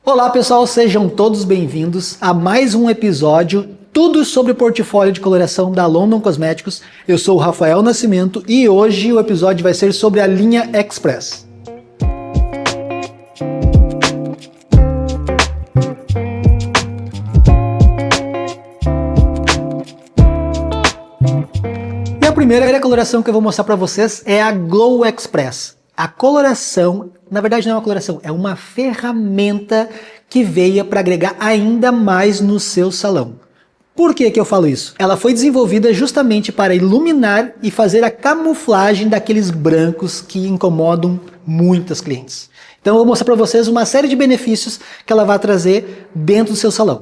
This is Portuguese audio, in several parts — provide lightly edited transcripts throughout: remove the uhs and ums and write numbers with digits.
Olá pessoal, sejam todos bem-vindos a mais um episódio, tudo sobre o portfólio de coloração da London Cosméticos. Eu sou o Rafael Nascimento e hoje o episódio vai ser sobre a linha Express. E a primeira coloração que eu vou mostrar para vocês é a Glow Express. A coloração, na verdade não é uma coloração, é uma ferramenta que veio para agregar ainda mais no seu salão. Por que eu falo isso? Ela foi desenvolvida justamente para iluminar e fazer a camuflagem daqueles brancos que incomodam muitas clientes. Então eu vou mostrar para vocês uma série de benefícios que ela vai trazer dentro do seu salão.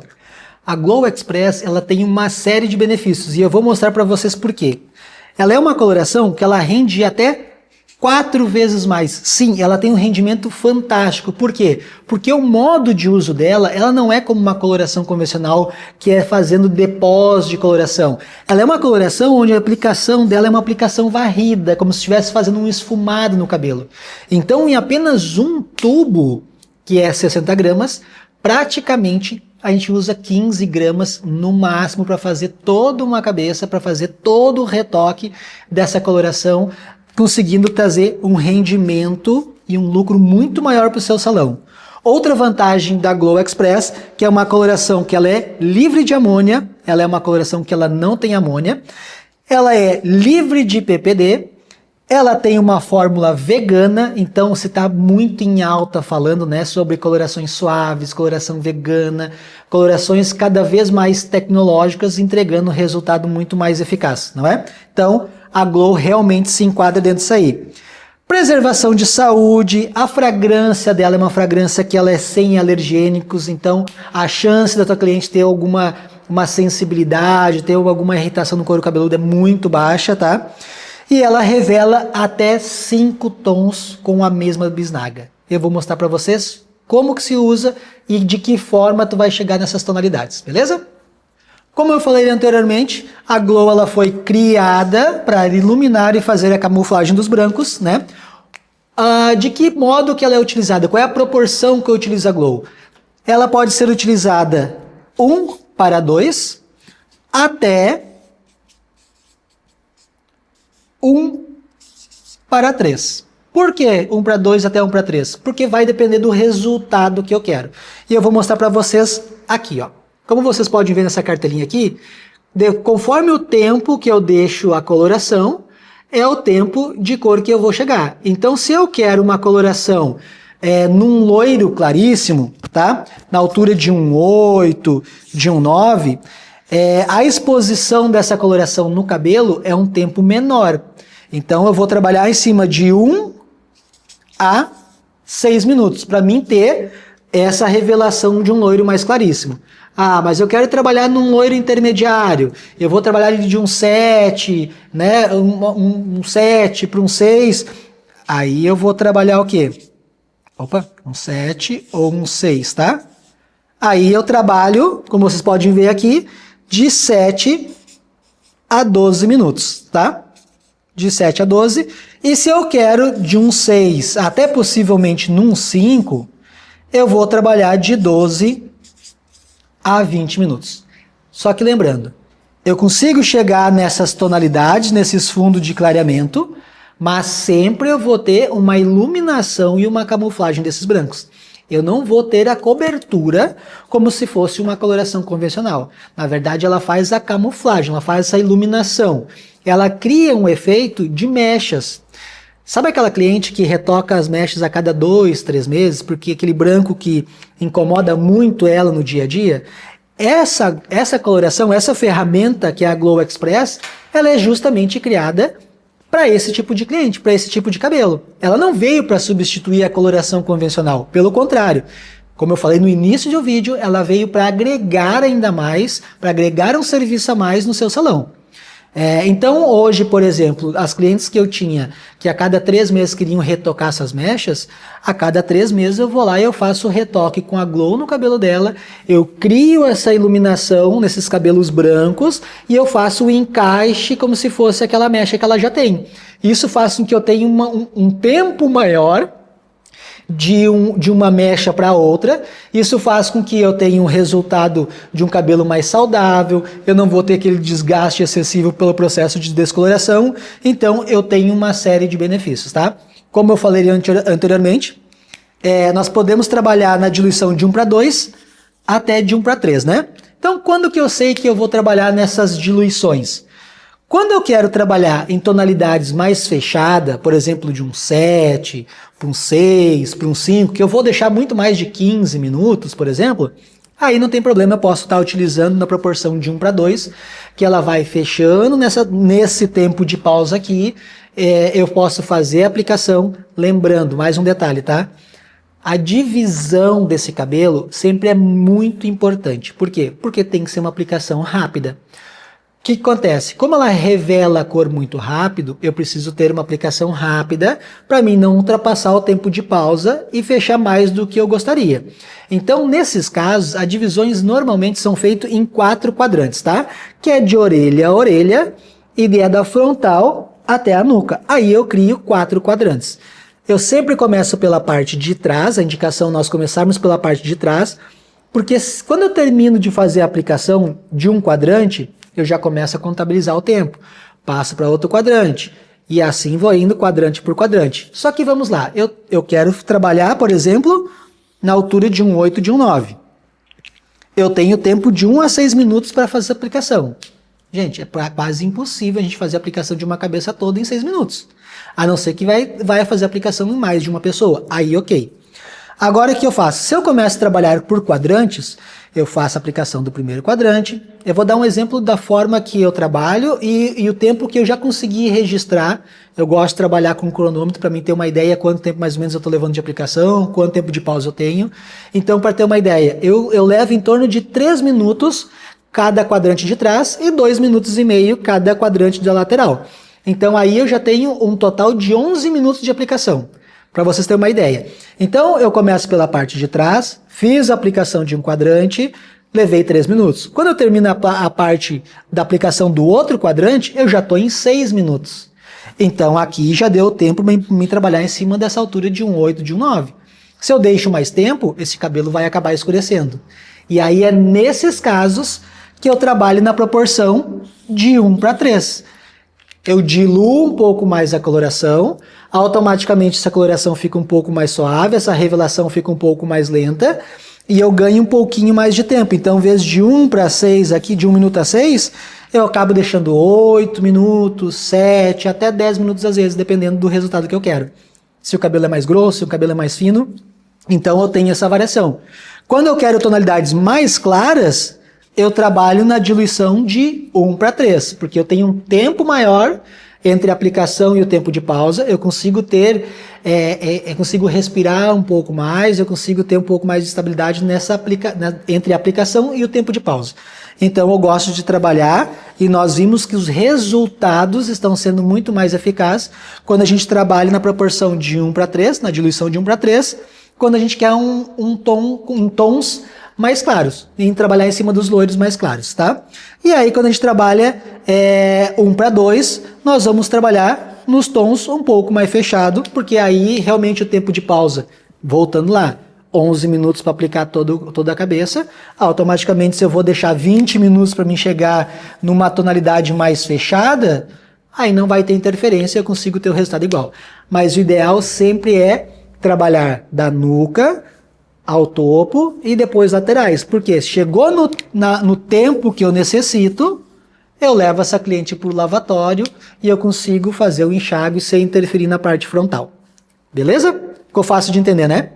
A Glow Express ela tem uma série de benefícios e eu vou mostrar para vocês por quê. Ela é uma coloração que ela rende até 4 vezes mais. Sim, ela tem um rendimento fantástico. Por quê? Porque o modo de uso dela, ela não é como uma coloração convencional que é fazendo depósito de coloração. Ela é uma coloração onde a aplicação dela é uma aplicação varrida, como se estivesse fazendo um esfumado no cabelo. Então, em apenas um tubo, que é 60 gramas, praticamente a gente usa 15 gramas no máximo para fazer toda uma cabeça, para fazer todo o retoque dessa coloração, conseguindo trazer um rendimento e um lucro muito maior para o seu salão. Outra vantagem da Glow Express, que é uma coloração que ela é livre de amônia, ela é uma coloração que ela não tem amônia, ela é livre de PPD, ela tem uma fórmula vegana, então se está muito em alta falando, né, sobre colorações suaves, coloração vegana, colorações cada vez mais tecnológicas, entregando um resultado muito mais eficaz, não é? Então, a Glow realmente se enquadra dentro disso aí. Preservação de saúde, a fragrância dela é uma fragrância que ela é sem alergênicos, então a chance da tua cliente ter alguma sensibilidade, ter alguma irritação no couro cabeludo é muito baixa, tá? E ela revela até 5 tons com a mesma bisnaga. Eu vou mostrar para vocês como que se usa e de que forma tu vai chegar nessas tonalidades, beleza? Como eu falei anteriormente, a Glow ela foi criada para iluminar e fazer a camuflagem dos brancos, né? De que modo que ela é utilizada? Qual é a proporção que eu utilizo a Glow? Ela pode ser utilizada 1:2 até 1:3. Por que 1:2 até 1:3? Porque vai depender do resultado que eu quero. E eu vou mostrar para vocês aqui, ó. Como vocês podem ver nessa cartelinha aqui, conforme o tempo que eu deixo a coloração, é o tempo de cor que eu vou chegar. Então, se eu quero uma coloração num loiro claríssimo, tá? Na altura de 1:8, de 1:9, a exposição dessa coloração no cabelo é um tempo menor. Então, eu vou trabalhar em cima de 1 a 6 minutos, para mim ter essa revelação de um loiro mais claríssimo. Ah, mas eu quero trabalhar num loiro intermediário. Eu vou trabalhar de um 7, né? Um 7 para um 6. Aí eu vou trabalhar o quê? Opa, um 7 ou um 6, tá? Aí eu trabalho, como vocês podem ver aqui, de 7 a 12 minutos, tá? De 7 a 12. E se eu quero de um 6 até possivelmente num 5, eu vou trabalhar de 12 a 20 minutos. Só que lembrando, eu consigo chegar nessas tonalidades, nesses fundos de clareamento, mas sempre eu vou ter uma iluminação e uma camuflagem desses brancos. Eu não vou ter a cobertura como se fosse uma coloração convencional. Na verdade, ela faz a camuflagem, ela faz essa iluminação. Ela cria um efeito de mechas. Sabe aquela cliente que retoca as mechas a cada 2, 3 meses, porque aquele branco que incomoda muito ela no dia a dia? Essa coloração, essa ferramenta que é a Glow Express, ela é justamente criada para esse tipo de cliente, para esse tipo de cabelo. Ela não veio para substituir a coloração convencional, pelo contrário. Como eu falei no início do vídeo, ela veio para agregar ainda mais, para agregar um serviço a mais no seu salão. Então hoje, por exemplo, as clientes que eu tinha, que a cada 3 meses queriam retocar essas mechas, a cada 3 meses eu vou lá e eu faço o retoque com a Glow no cabelo dela, eu crio essa iluminação nesses cabelos brancos e eu faço o encaixe como se fosse aquela mecha que ela já tem. Isso faz com que eu tenha um tempo maior de uma mecha para outra. Isso faz com que eu tenha um resultado de um cabelo mais saudável, eu não vou ter aquele desgaste excessivo pelo processo de descoloração, então eu tenho uma série de benefícios, tá? Como eu falei anteriormente, nós podemos trabalhar na diluição de 1 para 2 até de 1 para 3, né? Então, quando que eu sei que eu vou trabalhar nessas diluições? Quando eu quero trabalhar em tonalidades mais fechadas, por exemplo, de um 7, para um 6, para um 5, que eu vou deixar muito mais de 15 minutos, por exemplo, aí não tem problema, eu posso estar utilizando na proporção de 1 para 2, que ela vai fechando nesse tempo de pausa aqui, eu posso fazer a aplicação, lembrando, mais um detalhe, tá? A divisão desse cabelo sempre é muito importante. Por quê? Porque tem que ser uma aplicação rápida. O que acontece? Como ela revela a cor muito rápido, eu preciso ter uma aplicação rápida para mim não ultrapassar o tempo de pausa e fechar mais do que eu gostaria. Então, nesses casos, as divisões normalmente são feitas em 4 quadrantes, tá? Que é de orelha a orelha e da frontal até a nuca. Aí eu crio 4 quadrantes. Eu sempre começo pela parte de trás, a indicação é nós começarmos pela parte de trás, porque quando eu termino de fazer a aplicação de um quadrante, eu já começo a contabilizar o tempo. Passo para outro quadrante. E assim vou indo quadrante por quadrante. Só que vamos lá. Eu quero trabalhar, por exemplo, na altura de um 8, de um 9. Eu tenho tempo de 1 a 6 minutos para fazer a aplicação. Gente, é quase impossível a gente fazer a aplicação de uma cabeça toda em 6 minutos. A não ser que vai fazer a aplicação em mais de uma pessoa. Aí, ok. Agora, o que eu faço? Se eu começo a trabalhar por quadrantes, eu faço a aplicação do primeiro quadrante. Eu vou dar um exemplo da forma que eu trabalho e o tempo que eu já consegui registrar. Eu gosto de trabalhar com cronômetro para mim ter uma ideia quanto tempo mais ou menos eu estou levando de aplicação, quanto tempo de pausa eu tenho. Então, para ter uma ideia, eu levo em torno de 3 minutos cada quadrante de trás e 2 minutos e meio cada quadrante da lateral. Então, aí eu já tenho um total de 11 minutos de aplicação. Para vocês terem uma ideia. Então, eu começo pela parte de trás, fiz a aplicação de um quadrante, levei 3 minutos. Quando eu termino a parte da aplicação do outro quadrante, eu já estou em 6 minutos. Então, aqui já deu tempo para me trabalhar em cima dessa altura de um 8, de um 9. Se eu deixo mais tempo, esse cabelo vai acabar escurecendo. E aí é nesses casos que eu trabalho na proporção de 1 para 3. Eu diluo um pouco mais a coloração, automaticamente essa coloração fica um pouco mais suave, essa revelação fica um pouco mais lenta, e eu ganho um pouquinho mais de tempo. Então, em vez de 1 para 6 aqui, de 1 minuto a 6, eu acabo deixando 8 minutos, 7, até 10 minutos às vezes, dependendo do resultado que eu quero. Se o cabelo é mais grosso, se o cabelo é mais fino, então eu tenho essa variação. Quando eu quero tonalidades mais claras, eu trabalho na diluição de 1 para 3, porque eu tenho um tempo maior entre a aplicação e o tempo de pausa, eu consigo ter, eu consigo respirar um pouco mais, eu consigo ter um pouco mais de estabilidade entre a aplicação e o tempo de pausa. Então eu gosto de trabalhar e nós vimos que os resultados estão sendo muito mais eficazes quando a gente trabalha na proporção de 1 para 3, na diluição de 1 para 3, quando a gente quer um tom em tons mais claros, em trabalhar em cima dos loiros mais claros, tá? E aí, quando a gente trabalha 1 para 2, nós vamos trabalhar nos tons um pouco mais fechado, porque aí, realmente, o tempo de pausa, voltando lá, 11 minutos para aplicar toda a cabeça, automaticamente, se eu vou deixar 20 minutos para mim chegar numa tonalidade mais fechada, aí não vai ter interferência, eu consigo ter o resultado igual. Mas o ideal sempre é trabalhar da nuca ao topo e depois laterais, porque chegou no tempo que eu necessito, eu levo essa cliente para o lavatório e eu consigo fazer o enxágue sem interferir na parte frontal. Beleza? Ficou fácil de entender, né?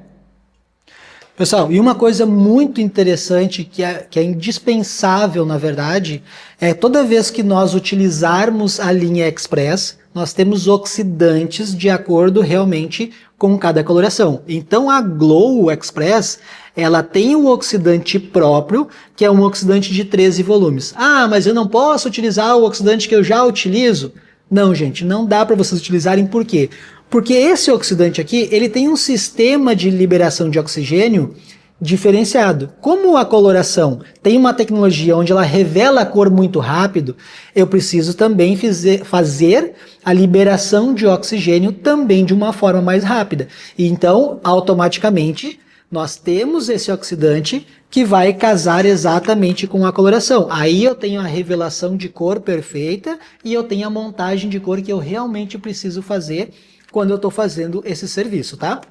Pessoal, e uma coisa muito interessante que é indispensável, na verdade, é toda vez que nós utilizarmos a linha Express, nós temos oxidantes de acordo realmente com cada coloração. Então a Glow Express, ela tem um oxidante próprio, que é um oxidante de 13 volumes. Ah, mas eu não posso utilizar o oxidante que eu já utilizo? Não, gente, não dá para vocês utilizarem. Por quê? Porque esse oxidante aqui, ele tem um sistema de liberação de oxigênio diferenciado. Como a coloração tem uma tecnologia onde ela revela a cor muito rápido, eu preciso também fazer a liberação de oxigênio também de uma forma mais rápida. E então, automaticamente, nós temos esse oxidante que vai casar exatamente com a coloração. Aí eu tenho a revelação de cor perfeita e eu tenho a montagem de cor que eu realmente preciso fazer quando eu estou fazendo esse serviço, tá?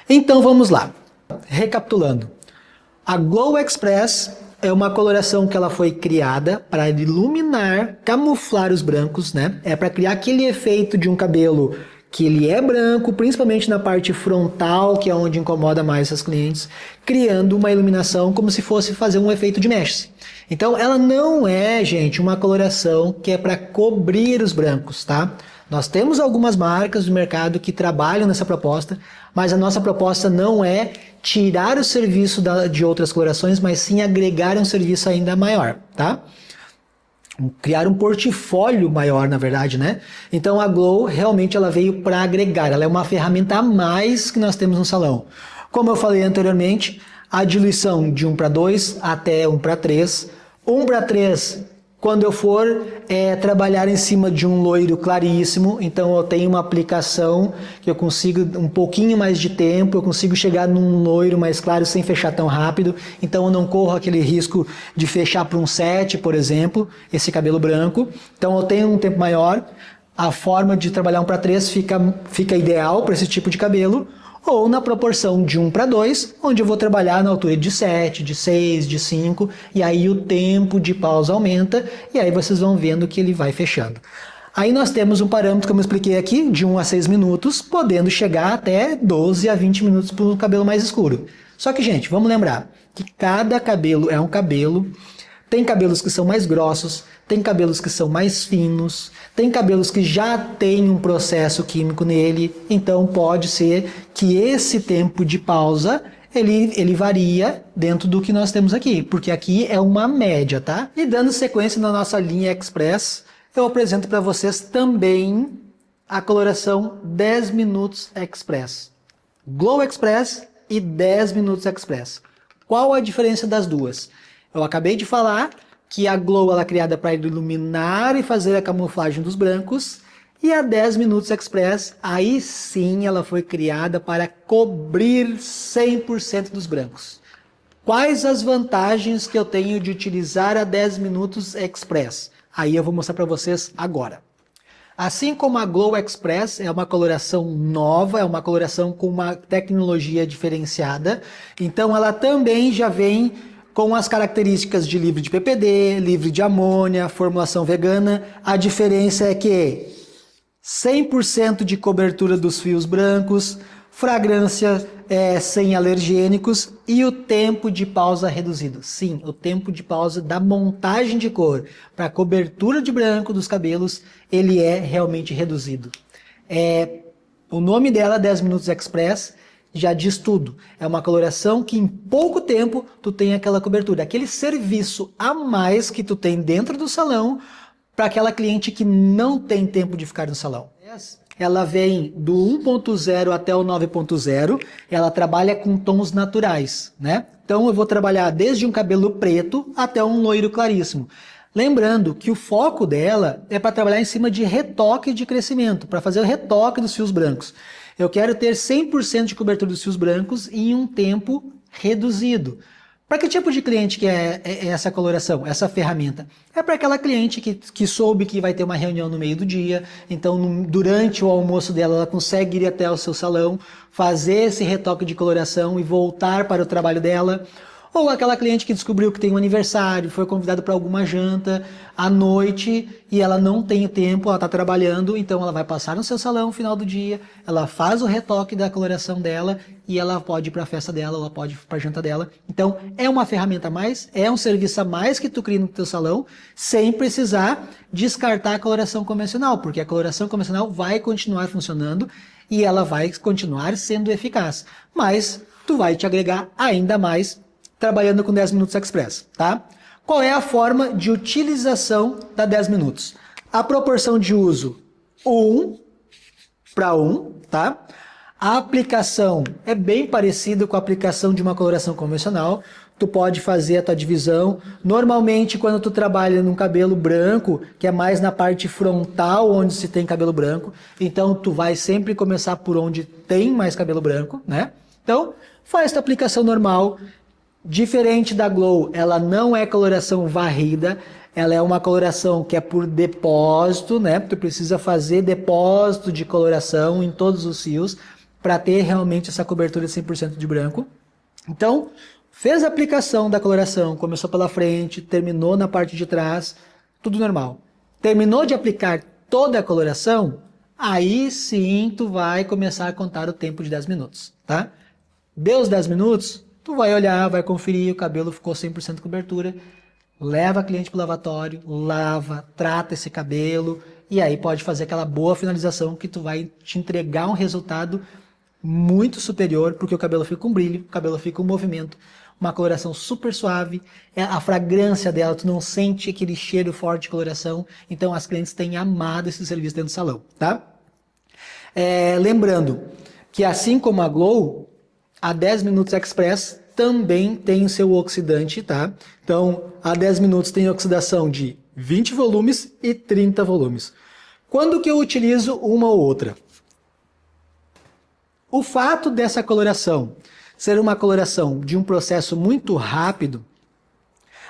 Então vamos lá. Recapitulando. A Glow Express é uma coloração que ela foi criada para iluminar, camuflar os brancos, né? É para criar aquele efeito de um cabelo que ele é branco, principalmente na parte frontal, que é onde incomoda mais os clientes, criando uma iluminação como se fosse fazer um efeito de mesh. Então, ela não é, gente, uma coloração que é para cobrir os brancos, tá? Nós temos algumas marcas do mercado que trabalham nessa proposta, mas a nossa proposta não é tirar o serviço de outras colorações, mas sim agregar um serviço ainda maior, tá? Criar um portfólio maior, na verdade, né? Então a Glow realmente ela veio para agregar, ela é uma ferramenta a mais que nós temos no salão. Como eu falei anteriormente, a diluição de 1:2 até 1:3. 1:3, quando eu for trabalhar em cima de um loiro claríssimo, então eu tenho uma aplicação que eu consigo um pouquinho mais de tempo, eu consigo chegar num loiro mais claro sem fechar tão rápido, então eu não corro aquele risco de fechar para um 7, por exemplo, esse cabelo branco. Então eu tenho um tempo maior, a forma de trabalhar 1:3 fica ideal para esse tipo de cabelo, ou na proporção de 1:2, onde eu vou trabalhar na altura de 7, de 6, de 5, e aí o tempo de pausa aumenta, e aí vocês vão vendo que ele vai fechando. Aí nós temos um parâmetro, como eu expliquei aqui, de 1 a 6 minutos, podendo chegar até 12 a 20 minutos para o cabelo mais escuro. Só que, gente, vamos lembrar que cada cabelo é um cabelo. Tem cabelos que são mais grossos, tem cabelos que são mais finos, tem cabelos que já tem um processo químico nele, então pode ser que esse tempo de pausa ele varia dentro do que nós temos aqui, porque aqui é uma média, tá? E dando sequência na nossa linha Express, eu apresento para vocês também a coloração 10 minutos Express. Glow Express e 10 minutos Express. Qual a diferença das duas? Eu acabei de falar que a Glow ela é criada para iluminar e fazer a camuflagem dos brancos, e a 10 minutos Express, aí sim ela foi criada para cobrir 100% dos brancos. Quais as vantagens que eu tenho de utilizar a 10 minutos Express? Aí eu vou mostrar para vocês agora. Assim como a Glow Express é uma coloração nova, é uma coloração com uma tecnologia diferenciada, então ela também já vem com as características de livre de PPD, livre de amônia, formulação vegana. A diferença é que 100% de cobertura dos fios brancos, fragrância sem alergênicos e o tempo de pausa reduzido. Sim, o tempo de pausa da montagem de cor para cobertura de branco dos cabelos, ele é realmente reduzido. O nome dela, 10 Minutos Express, já diz tudo. É uma coloração que em pouco tempo tu tem aquela cobertura, aquele serviço a mais que tu tem dentro do salão para aquela cliente que não tem tempo de ficar no salão. Ela vem do 1.0 até o 9.0, ela trabalha com tons naturais, né? Então eu vou trabalhar desde um cabelo preto até um loiro claríssimo. Lembrando que o foco dela é para trabalhar em cima de retoque de crescimento, para fazer o retoque dos fios brancos. Eu quero ter 100% de cobertura dos fios brancos em um tempo reduzido. Para que tipo de cliente que é essa coloração, essa ferramenta? É para aquela cliente que soube que vai ter uma reunião no meio do dia, então durante o almoço dela ela consegue ir até o seu salão, fazer esse retoque de coloração e voltar para o trabalho dela. Ou aquela cliente que descobriu que tem um aniversário, foi convidada para alguma janta à noite e ela não tem tempo, ela está trabalhando, então ela vai passar no seu salão no final do dia, ela faz o retoque da coloração dela e ela pode ir para a festa dela, ela pode ir para a janta dela. Então é uma ferramenta a mais, é um serviço a mais que tu cria no teu salão, sem precisar descartar a coloração convencional, porque a coloração convencional vai continuar funcionando e ela vai continuar sendo eficaz. Mas tu vai te agregar ainda mais trabalhando com 10 Minutos Express, tá? Qual é a forma de utilização da 10 minutos? A proporção de uso 1:1, tá? A aplicação é bem parecida com a aplicação de uma coloração convencional. Tu pode fazer a tua divisão. Normalmente, quando tu trabalha num cabelo branco, que é mais na parte frontal onde se tem cabelo branco, então tu vai sempre começar por onde tem mais cabelo branco, né? Então, faz tua aplicação normal. Diferente da Glow, ela não é coloração varrida, ela é uma coloração que é por depósito, né? Tu precisa fazer depósito de coloração em todos os fios para ter realmente essa cobertura 100% de branco. Então, fez a aplicação da coloração, começou pela frente, terminou na parte de trás, tudo normal. Terminou de aplicar toda a coloração, aí sim tu vai começar a contar o tempo de 10 minutos, tá? Deu os 10 minutos, tu vai olhar, vai conferir, o cabelo ficou 100% de cobertura, leva a cliente para o lavatório, lava, trata esse cabelo, e aí pode fazer aquela boa finalização que tu vai te entregar um resultado muito superior, porque o cabelo fica com brilho, o cabelo fica com movimento, uma coloração super suave, a fragrância dela, tu não sente aquele cheiro forte de coloração, então as clientes têm amado esse serviço dentro do salão, tá? Lembrando que assim como a Glow, a 10 Minutos Express também tem o seu oxidante, tá? Então, a 10 minutos tem oxidação de 20 volumes e 30 volumes. Quando que eu utilizo uma ou outra? O fato dessa coloração ser uma coloração de um processo muito rápido,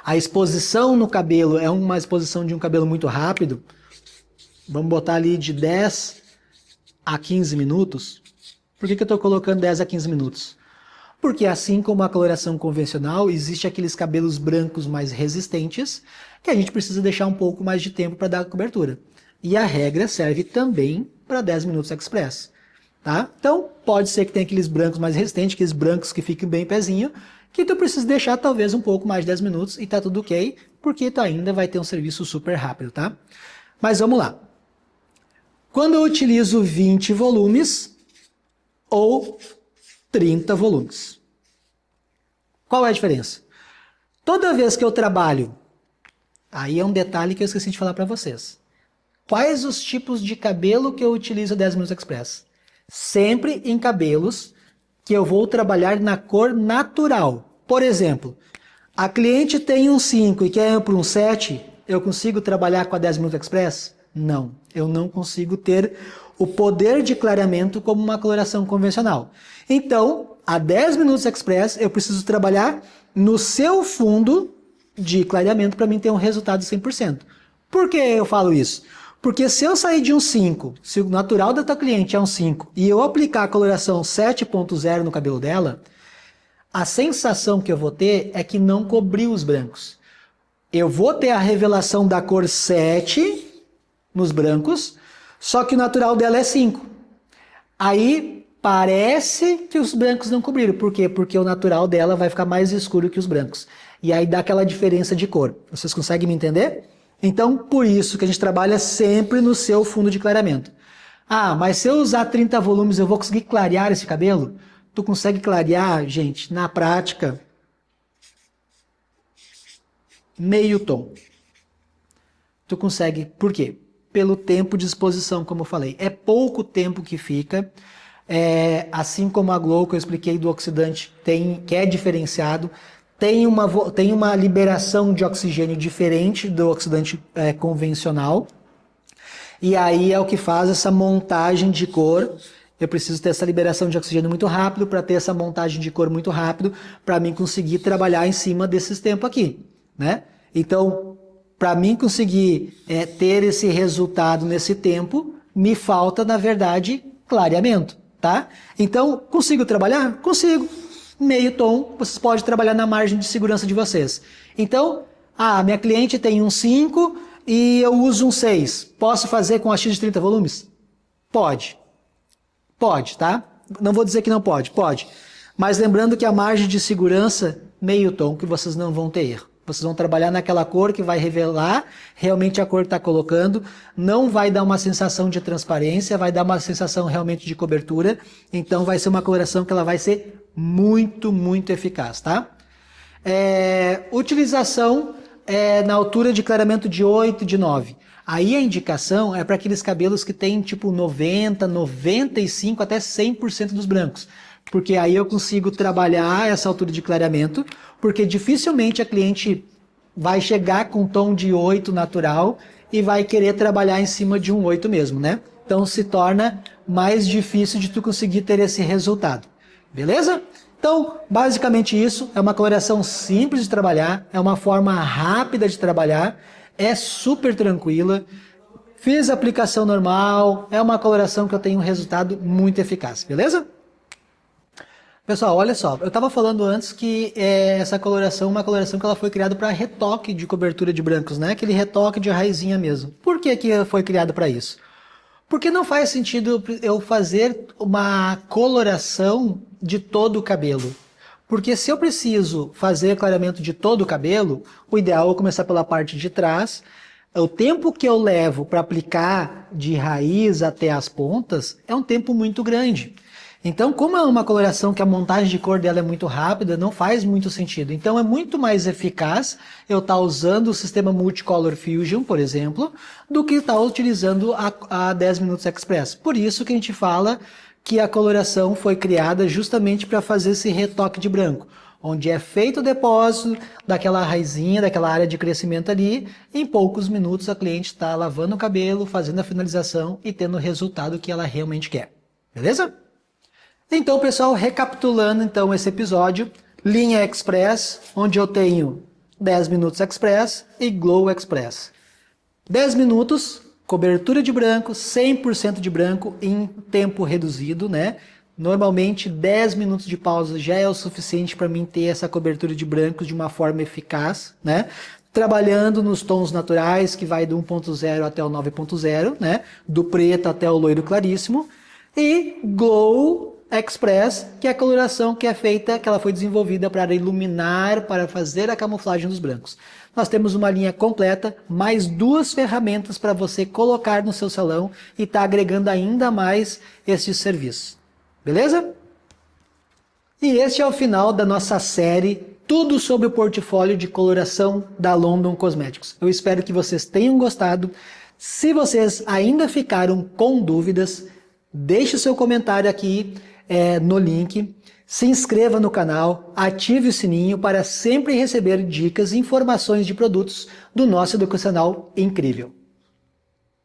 a exposição no cabelo é uma exposição de um cabelo muito rápido, vamos botar ali de 10 a 15 minutos. Por que eu estou colocando 10 a 15 minutos? Porque assim como a coloração convencional, existe aqueles cabelos brancos mais resistentes, que a gente precisa deixar um pouco mais de tempo para dar a cobertura. E a regra serve também para 10 Minutos Express. Tá? Então, pode ser que tenha aqueles brancos mais resistentes, aqueles brancos que fiquem bem pezinho, que tu precisa deixar talvez um pouco mais de 10 minutos e tá tudo ok, porque tu ainda vai ter um serviço super rápido, tá? Mas vamos lá. Quando eu utilizo 20 volumes ou 30 volumes, qual é a diferença? Toda vez que eu trabalho, aí é um detalhe que eu esqueci de falar para vocês. Quais os tipos de cabelo que eu utilizo 10 Minutos Express? Sempre em cabelos que eu vou trabalhar na cor natural. Por exemplo, a cliente tem um 5 e quer ir para um 7, eu consigo trabalhar com a 10 Minutos Express? Não, eu não consigo ter o poder de clareamento como uma coloração convencional. Então, a 10 Minutos Express eu preciso trabalhar no seu fundo de clareamento para mim ter um resultado 100%. Por que eu falo isso? Porque se eu sair de um 5, se o natural da tua cliente é um 5, e eu aplicar a coloração 7.0 no cabelo dela, a sensação que eu vou ter é que não cobriu os brancos. Eu vou ter a revelação da cor 7 nos brancos, só que o natural dela é 5. Aí parece que os brancos não cobriram. Por quê? Porque o natural dela vai ficar mais escuro que os brancos. E aí dá aquela diferença de cor. Vocês conseguem me entender? Então, por isso que a gente trabalha sempre no seu fundo de clareamento. Ah, mas se eu usar 30 volumes, eu vou conseguir clarear esse cabelo? Tu consegue clarear, gente, na prática, meio tom. Tu consegue, por quê? Pelo tempo de exposição, como eu falei. É pouco tempo que fica. Assim como a Glow, que eu expliquei do oxidante, que é diferenciado, tem uma liberação de oxigênio diferente do oxidante convencional. E aí é o que faz essa montagem de cor. Eu preciso ter essa liberação de oxigênio muito rápido para ter essa montagem de cor muito rápido para mim conseguir trabalhar em cima desses tempos aqui, né? Então, para mim conseguir ter esse resultado nesse tempo, me falta, na verdade, clareamento, tá? Então, consigo trabalhar? Consigo. Meio tom, vocês podem trabalhar na margem de segurança de vocês. Então, minha cliente tem um 5 e eu uso um 6. Posso fazer com a X de 30 volumes? Pode. Pode, tá? Não vou dizer que não pode, pode. Mas lembrando que a margem de segurança, meio tom, que vocês não vão ter erro. Vocês vão trabalhar naquela cor que vai revelar realmente a cor que está colocando, não vai dar uma sensação de transparência, vai dar uma sensação realmente de cobertura, então vai ser uma coloração que ela vai ser muito, muito eficaz, tá? Utilização na altura de clareamento de 8, de 9. Aí a indicação é para aqueles cabelos que tem tipo 90, 95, até 100% dos brancos. Porque aí eu consigo trabalhar essa altura de clareamento, porque dificilmente a cliente vai chegar com um tom de 8 natural e vai querer trabalhar em cima de um 8 mesmo, né? Então se torna mais difícil de tu conseguir ter esse resultado. Beleza? Então, basicamente isso, é uma coloração simples de trabalhar, é uma forma rápida de trabalhar, é super tranquila, fiz a aplicação normal, é uma coloração que eu tenho um resultado muito eficaz, beleza? Pessoal, olha só, eu estava falando antes que essa coloração é uma coloração que ela foi criada para retoque de cobertura de brancos, né? Aquele retoque de raizinha mesmo. Por que que foi criado para isso? Porque não faz sentido eu fazer uma coloração de todo o cabelo. Porque se eu preciso fazer clareamento de todo o cabelo, o ideal é começar pela parte de trás. O tempo que eu levo para aplicar de raiz até as pontas é um tempo muito grande. Então, como é uma coloração que a montagem de cor dela é muito rápida, não faz muito sentido. Então, é muito mais eficaz eu estar usando o sistema Multicolor Fusion, por exemplo, do que estar utilizando a 10 Minutos Express. Por isso que a gente fala que a coloração foi criada justamente para fazer esse retoque de branco, onde é feito o depósito daquela raizinha, daquela área de crescimento ali, em poucos minutos a cliente está lavando o cabelo, fazendo a finalização e tendo o resultado que ela realmente quer. Beleza? Então, pessoal, recapitulando então esse episódio, linha Express, onde eu tenho 10 Minutos Express e Glow Express. 10 minutos, cobertura de branco, 100% de branco em tempo reduzido, né? Normalmente 10 minutos de pausa já é o suficiente para mim ter essa cobertura de brancos de uma forma eficaz, né? Trabalhando nos tons naturais, que vai do 1.0 até o 9.0, né? Do preto até o loiro claríssimo. E Glow Express, que é a coloração que é feita, que ela foi desenvolvida para iluminar, para fazer a camuflagem dos brancos. Nós temos uma linha completa, mais 2 ferramentas para você colocar no seu salão e estar agregando ainda mais esses serviços. Beleza? E este é o final da nossa série, tudo sobre o portfólio de coloração da London Cosmetics. Eu espero que vocês tenham gostado. Se vocês ainda ficaram com dúvidas, deixe o seu comentário aqui no link, se inscreva no canal, ative o sininho para sempre receber dicas e informações de produtos do nosso educacional incrível.